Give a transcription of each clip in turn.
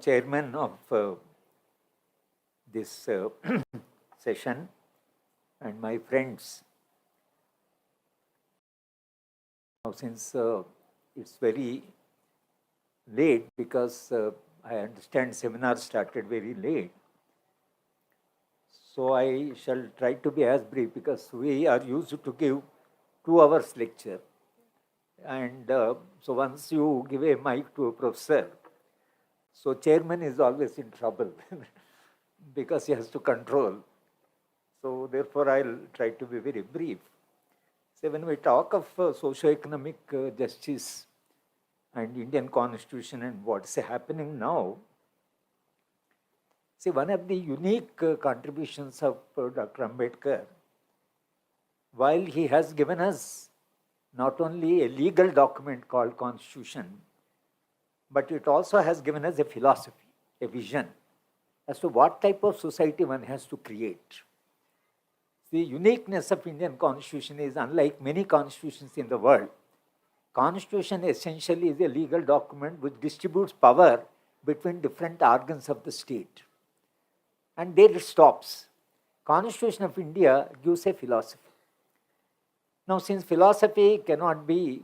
chairman of this session and my friends. Now, since it's very late because I understand seminar started very late, so I shall try to be as brief because we are used to give 2 hours lecture. And so once you give a mic to a professor, so chairman is always in trouble because he has to control. So therefore, I'll try to be very brief. So when we talk of socio-economic justice and Indian Constitution and what's happening now, see, one of the unique contributions of Dr. Ambedkar, while he has given us not only a legal document called Constitution, but it also has given us a philosophy, a vision as to what type of society one has to create. The uniqueness of Indian Constitution is unlike many constitutions in the world. Constitution essentially is a legal document which distributes power between different organs of the state. And there it stops. Constitution of India gives a philosophy. Now, since philosophy cannot be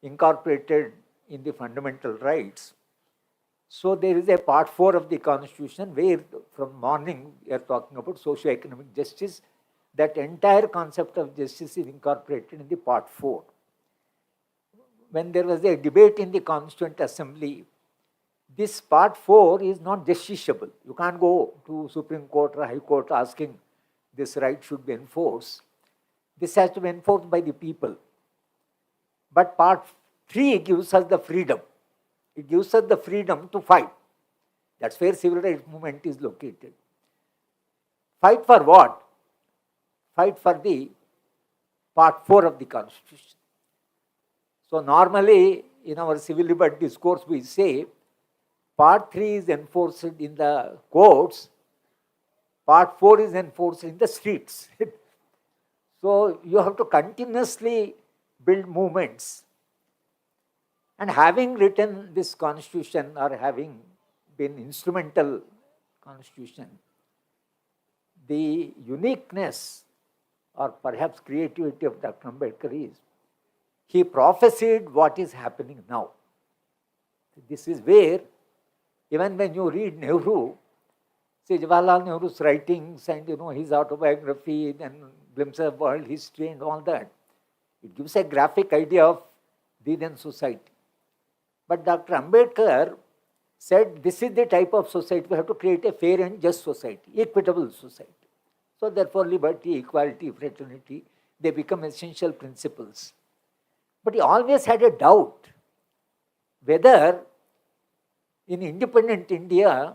incorporated in the fundamental rights, so there is a part 4 of the Constitution where from morning we are talking about socio-economic justice. That entire concept of justice is incorporated in the part 4. When there was a debate in the Constituent Assembly, this part 4 is not justiciable. You can't go to Supreme Court or High Court asking this right should be enforced. This has to be enforced by the people. But part 3 gives us the freedom. It gives us the freedom to fight. That's where civil rights movement is located. Fight for what? Fight for the part 4 of the Constitution. So normally in our civil liberty discourse we say part 3 is enforced in the courts, part 4 is enforced in the streets. So you have to continuously build movements. And having written this Constitution or having been instrumental Constitution, the uniqueness or perhaps creativity of Dr. Ambedkar is he prophesied what is happening now. This is where, even when you read Nehru, see Jawaharlal Nehru's writings and his autobiography and glimpse of world history and all that, it gives a graphic idea of the then society. But Dr. Ambedkar said this is the type of society, we have to create a fair and just society, equitable society. So therefore liberty, equality, fraternity, they become essential principles. But he always had a doubt whether in independent India,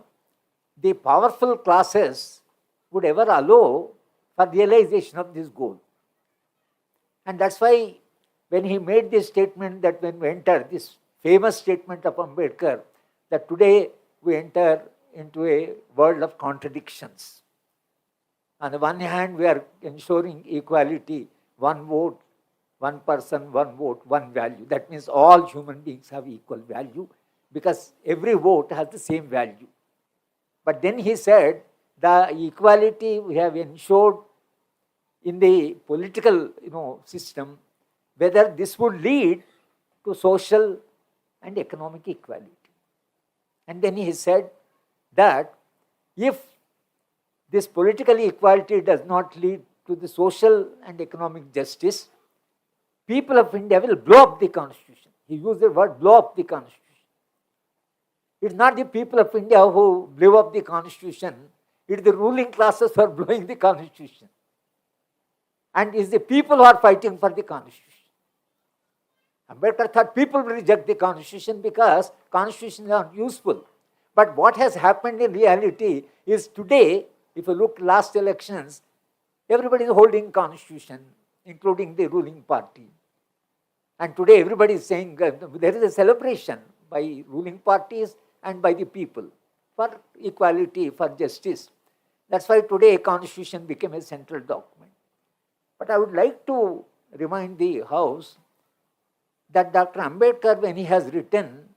the powerful classes would ever allow for realization of this goal. And that's why when he made this statement that when we enter, this famous statement of Ambedkar, that today we enter into a world of contradictions. On the one hand, we are ensuring equality, one vote, one person, one vote, one value. That means all human beings have equal value because every vote has the same value. But then he said the equality we have ensured in the political system, whether this would lead to social and economic equality. And then he said that if this political equality does not lead to the social and economic justice, people of India will blow up the Constitution. He used the word blow up the Constitution. It's not the people of India who blew up the Constitution, it's the ruling classes who are blowing the Constitution. And it's the people who are fighting for the Constitution. Ambedkar thought people will reject the Constitution because Constitution is not useful. But what has happened in reality is today, if you look last elections, everybody is holding Constitution, including the ruling party. And today everybody is saying there is a celebration by ruling parties and by the people for equality, for justice. That's why today Constitution became a central document. But I would like to remind the House that Dr. Ambedkar, when he has written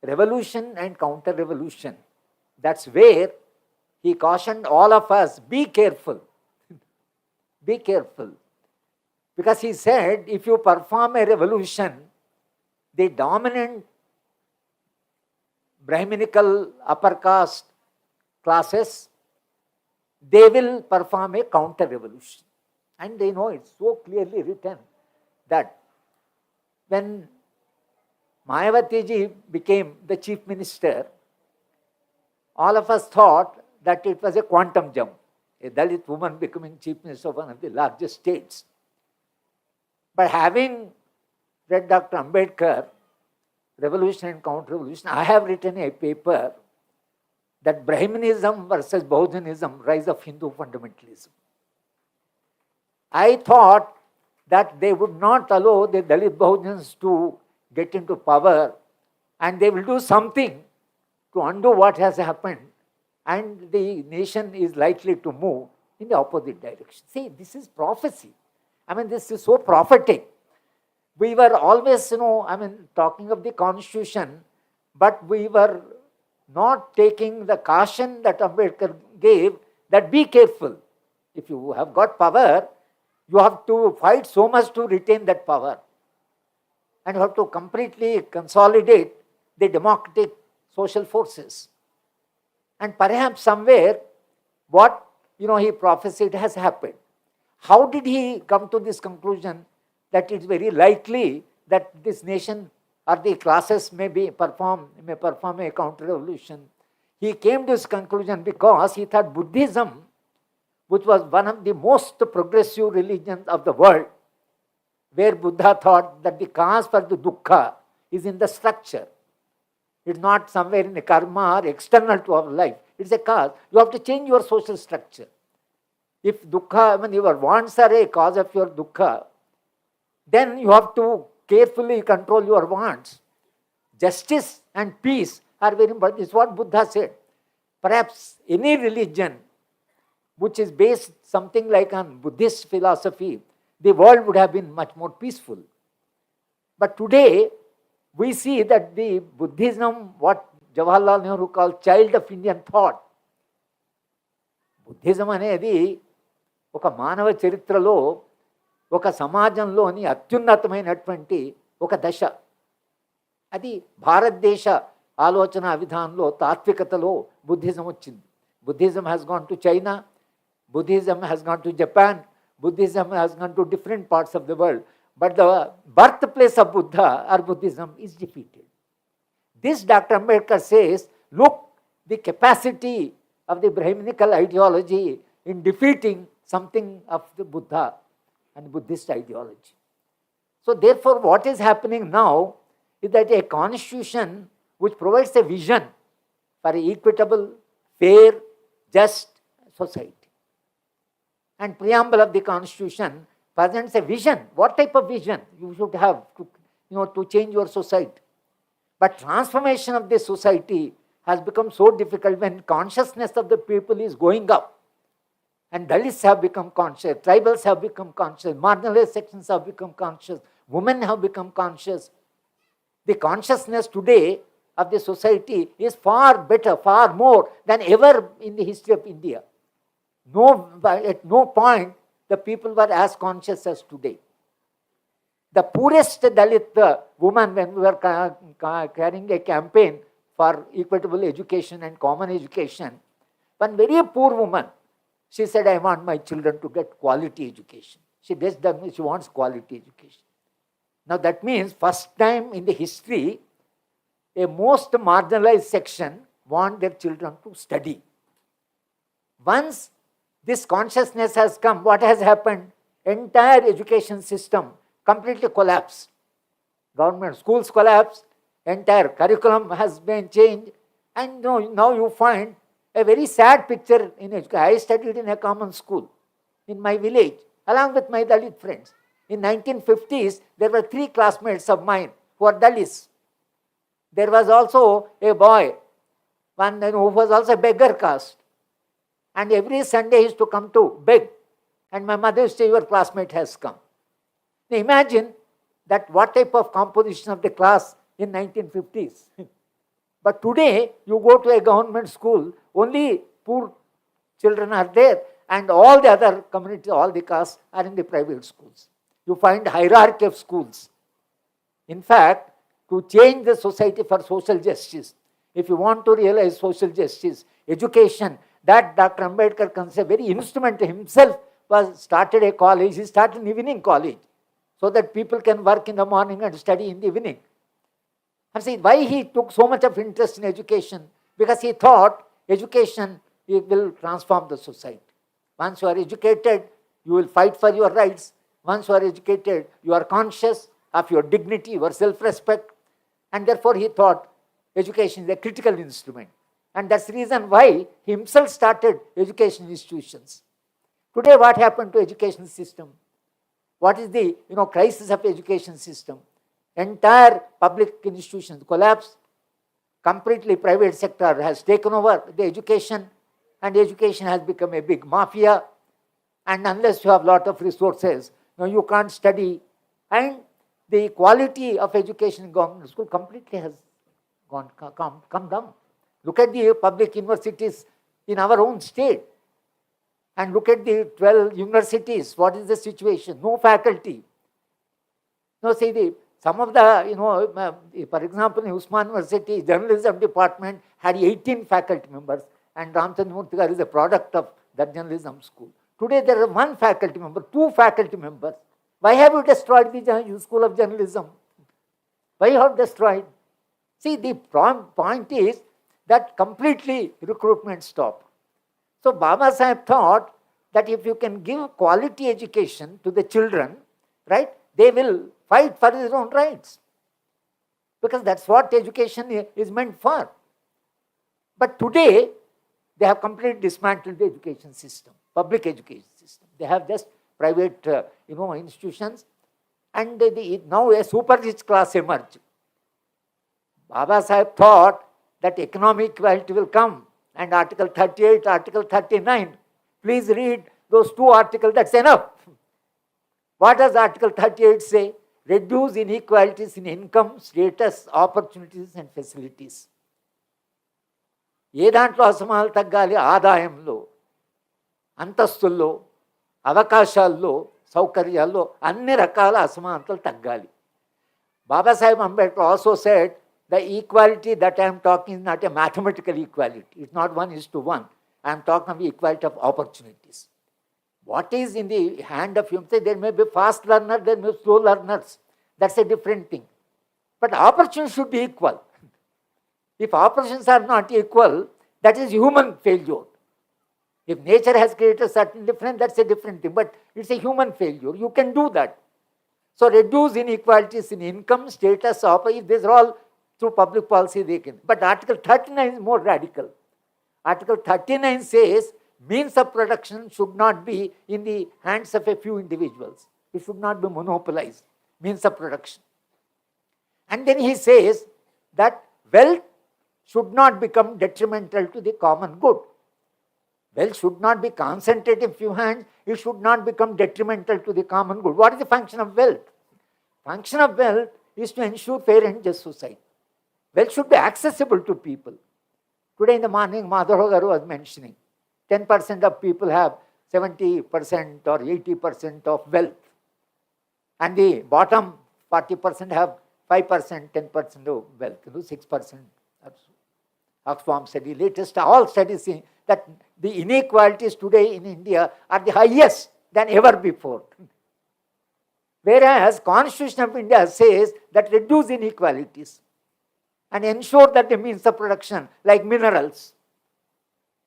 revolution and counter-revolution. That's where he cautioned all of us, be careful. Be careful. Because he said, if you perform a revolution, the dominant Brahminical upper caste classes, they will perform a counter-revolution. And they know it's so clearly written that when Mayawati ji became the chief minister, all of us thought that it was a quantum jump, a Dalit woman becoming chief minister of one of the largest states. But having read Dr. Ambedkar, Revolution and Counter-Revolution, I have written a paper that Brahminism versus Bahujanism, rise of Hindu fundamentalism. I thought that they would not allow the Dalit Bahujans to get into power, and they will do something to undo what has happened, and the nation is likely to move in the opposite direction. See, this is prophecy. I mean, this is so prophetic. We were always, talking of the constitution, but we were not taking the caution that Ambedkar gave, that be careful. If you have got power, you have to fight so much to retain that power. And you have to completely consolidate the democratic social forces. And perhaps somewhere, what he prophesied has happened. How did he come to this conclusion that it's very likely that this nation or the classes may perform a counter-revolution? He came to this conclusion because he thought Buddhism, which was one of the most progressive religions of the world, where Buddha thought that the cause for the dukkha is in the structure. It's not somewhere in the karma or external to our life. It's a cause. You have to change your social structure. If dukkha, your wants are a cause of your dukkha, then you have to carefully control your wants. Justice and peace are very important. This is what Buddha said. Perhaps any religion which is based something like on Buddhist philosophy, the world would have been much more peaceful. But today, we see that the Buddhism, what Jawaharlal Nehru called child of Indian thought, Buddhism అనేది ఒక మానవ చరిత్రలో ఒక సమాజంలోని అత్యున్నతమైనటువంటి ఒక దశ. అది భారతదేశ ఆలోచన విధానంలో తాత్వికతలో బుద్ధిజం వచ్చింది. Buddhism has gone to China, Buddhism has gone to Japan, Buddhism has gone to different parts of the world, but the birthplace of Buddha or Buddhism is defeated. This Dr. Ambedkar says, look, the capacity of the Brahminical ideology in defeating something of the Buddha and Buddhist ideology. So therefore, what is happening now is that a constitution which provides a vision for an equitable, fair, just society. And preamble of the constitution presents a vision. What type of vision you should have to change your society? But transformation of the society has become so difficult when consciousness of the people is going up. And Dalits have become conscious, tribals have become conscious, marginalized sections have become conscious, women have become conscious. The consciousness today of the society is far better, far more than ever in the history of India. At no point the people were as conscious as today. The poorest Dalit woman, when we were carrying a campaign for equitable education and common education, one very poor woman, she said, I want my children to get quality education. She wants quality education. Now that means first time in the history, a most marginalized section want their children to study. Once this consciousness has come, what has happened? Entire education system completely collapsed. Government schools collapsed, entire curriculum has been changed, and now you find a very sad picture in education. I studied in a common school in my village, along with my Dalit friends. In 1950s, there were 3 classmates of mine who are Dalits. There was also a boy, one who was also a beggar caste. And every Sunday he used to come to beg. And my mother used to say, your classmate has come. Now imagine that what type of composition of the class in 1950s. But today, you go to a government school, only poor children are there, and all the other communities, all the castes are in the private schools. You find hierarchy of schools. In fact, to change the society for social justice, if you want to realize social justice, education, that Dr. Ambedkar considered very instrument himself was started a college, he started an evening college, so that people can work in the morning and study in the evening. And see, why he took so much of interest in education? Because he thought education will transform the society. Once you are educated, you will fight for your rights. Once you are educated, you are conscious of your dignity, your self-respect. And therefore he thought education is a critical instrument. And that's the reason why he himself started education institutions. Today what happened to education system? What is the crisis of education system? Entire public institutions collapsed. Completely private sector has taken over the education, and education has become a big mafia. And unless you have a lot of resources, you can't study. And the quality of education in government school completely has come down. Look at the public universities in our own state. And look at the 12 universities. What is the situation? No faculty. See, some of the, for example, in Usman University, journalism department had 18 faculty members, and Ramchandra Murthy is a product of that journalism school. Today there are 1 faculty member, 2 faculty members. Why have you destroyed the school of journalism? Why you have destroyed? See, the point is that completely recruitment stopped. So Baba Sahib thought that if you can give quality education to the children, right, they will fight for their own rights. Because that's what education is meant for. But today, they have completely dismantled the education system, public education system. They have just private institutions, and now a super rich class emerged. Baba Sahib thought that economic equality will come, and Article 38, Article 39, please read those 2 articles, that's enough. What does Article 38 say? Reduce inequalities in income, status, opportunities and facilities. ఏ దాంట్లో అసమానతలు తగ్గాలి? ఆదాయంలో, అంతస్తుల్లో, అవకాశాల్లో, సౌకర్యాల్లో అన్ని రకాల అసమానతలు తగ్గాలి. Babasaheb Ambedkar also said the equality that I am talking is not a mathematical equality. It's not 1:1. I am talking of equality of opportunities. What is in the hand of human? There may be fast learners, there may be slow learners. That's a different thing. But opportunities should be equal. If opportunities are not equal, that is human failure. If nature has created certain difference, that's a different thing. But it's a human failure. You can do that. So reduce inequalities in income, status, opportunity. These are all through public policy they can. But Article 39 is more radical. Article 39 says means of production should not be in the hands of a few individuals. It should not be monopolized, means of production. And then he says that wealth should not become detrimental to the common good. Wealth should not be concentrated in few hands. It should not become detrimental to the common good. What is the function of wealth? Function of wealth is to ensure fair and just society. Wealth should be accessible to people. Today in the morning, Madhav Garu was mentioning 10% of people have 70% or 80% of wealth. And the bottom 40% have 5%, 10% of wealth, 6%. Oxfam study, latest, all studies saying that the inequalities today in India are the highest than ever before. Whereas Constitution of India says that reduce inequalities and ensure that the means of production, like minerals.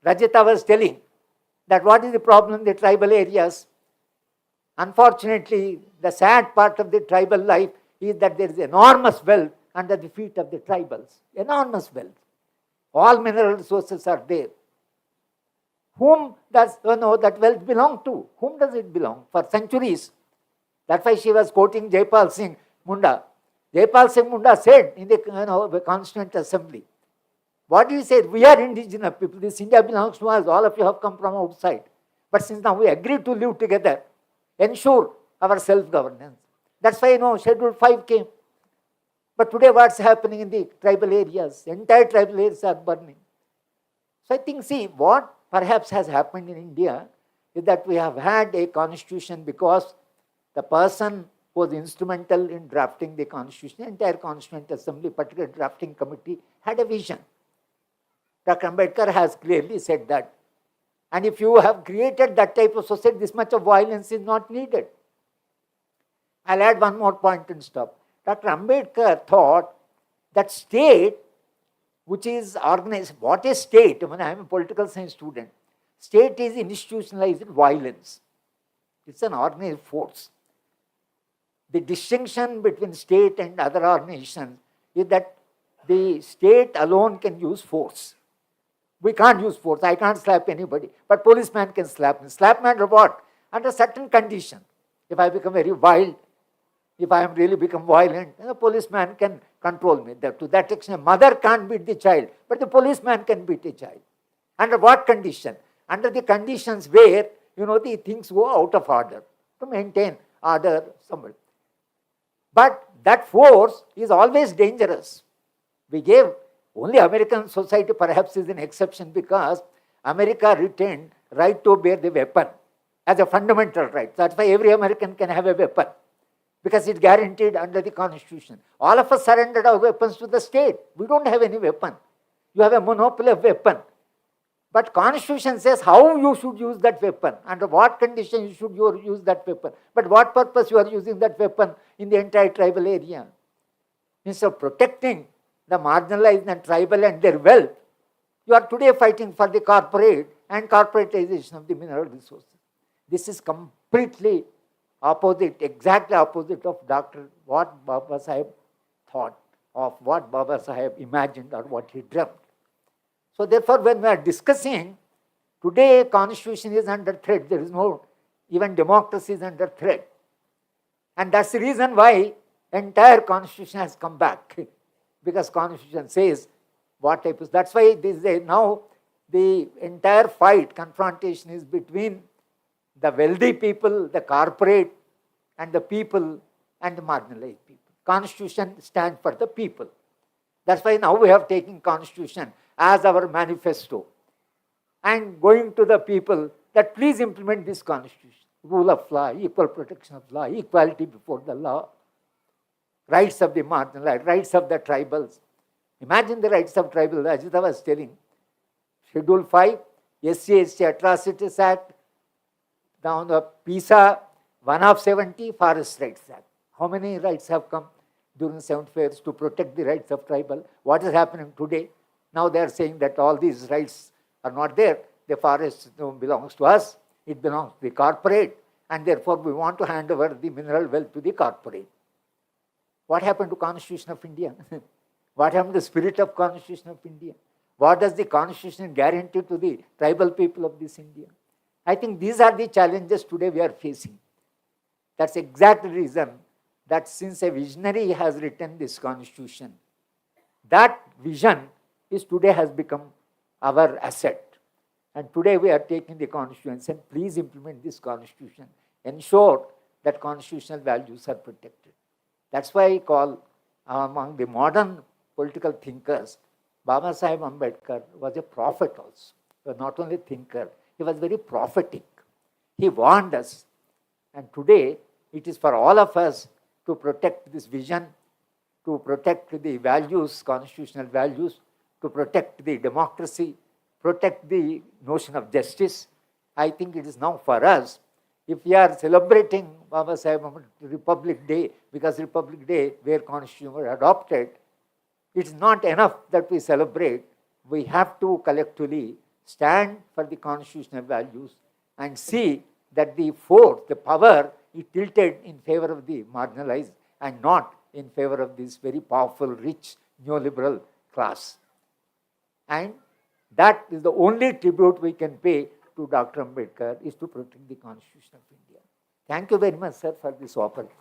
Rajita was telling that what is the problem in the tribal areas? Unfortunately, the sad part of the tribal life is that there is enormous wealth under the feet of the tribals. Enormous wealth. All mineral resources are there. Whom does that wealth belong to? Whom does it belong? For centuries. That's why she was quoting Jaipal Singh Munda. Jaipal Singh Munda said in the Constituent Assembly, what did he say? We are indigenous people. This India belongs to us. All of you have come from outside. But since now we agreed to live together, ensure our self-governance. That's why Schedule 5 came. But today what's happening in the tribal areas? Entire tribal areas are burning. So I think, see, what perhaps has happened in India is that we have had a constitution because the person who was instrumental in drafting the constitution, the entire Constituent Assembly, particular drafting committee, had a vision. Dr. Ambedkar has clearly said that. And if you have created that type of society, this much of violence is not needed. I'll add one more point and stop. Dr. Ambedkar thought that state, which is organized, what is state? When I am a political science student, state is institutionalized violence. It's an organized force. The distinction between state and other organizations is that the state alone can use force. We can't use force. I can't slap anybody. But policeman can slap me. Slap me under what? Under certain condition. If I become very wild, if I am really become violent, then the policeman can control me. To that extent, mother can't beat the child, but the policeman can beat a child. Under what condition? Under the conditions where, the things go out of order to maintain order somewhere. But that force is always dangerous. We gave, only American society perhaps is an exception because America retained right to bear the weapon as a fundamental right. That's why every American can have a weapon because it's guaranteed under the Constitution. All of us surrendered our weapons to the state. We don't have any weapon. You have a monopoly of weapon. But Constitution says how you should use that weapon, under what condition you should use that weapon. But what purpose you are using that weapon in the entire tribal area? Instead of protecting the marginalized and tribal and their wealth, you are today fighting for the corporate and corporatization of the mineral resources. This is completely opposite, exactly opposite of what Baba Saheb thought, of what Baba Saheb imagined or what he dreamt. So therefore, when we are discussing, today Constitution is under threat. There is no, even democracy is under threat. And that's the reason why entire Constitution has come back. Because Constitution says what type of, that's why now the entire fight, confrontation is between the wealthy people, the corporate, and the people and the marginalized people. Constitution stands for the people. That's why now we have taken Constitution as our manifesto and going to the people that please implement this Constitution. Rule of law, equal protection of law, equality before the law, rights of the marginalized, rights of the tribals. Imagine the rights of tribals. Ajita was telling, Schedule 5, SC Atrocities Act, down the PISA 1 of 70, Forest Rights Act. How many rights have come during 75 years to protect the rights of tribal? What is happening today? Now they are saying that all these rights are not there. The forest belongs to us. It belongs to the corporate. And therefore we want to hand over the mineral wealth to the corporate. What happened to Constitution of India? What happened to the spirit of Constitution of India? What does the Constitution guarantee to the tribal people of this India? I think these are the challenges today we are facing. That's exactly the reason that since a visionary has written this Constitution, that vision is today has become our asset. And today we are taking the Constitution and please implement this Constitution. Ensure that constitutional values are protected. That's why I call among the modern political thinkers, Baba Saheb Ambedkar was a prophet also. He was not only a thinker, he was very prophetic. He warned us. And today it is for all of us to protect this vision, to protect the values, constitutional values, to protect the democracy, protect the notion of justice. I think it is now for us, if we are celebrating Baba Saheb Republic Day, because Republic Day where Constitution was adopted, it's not enough that we celebrate. We have to collectively stand for the constitutional values and see that the force, the power is tilted in favor of the marginalized and not in favor of this very powerful, rich, neoliberal class. And that is the only tribute we can pay to Dr. Ambedkar, is to protect the Constitution of India. Thank you very much, sir, for this opportunity.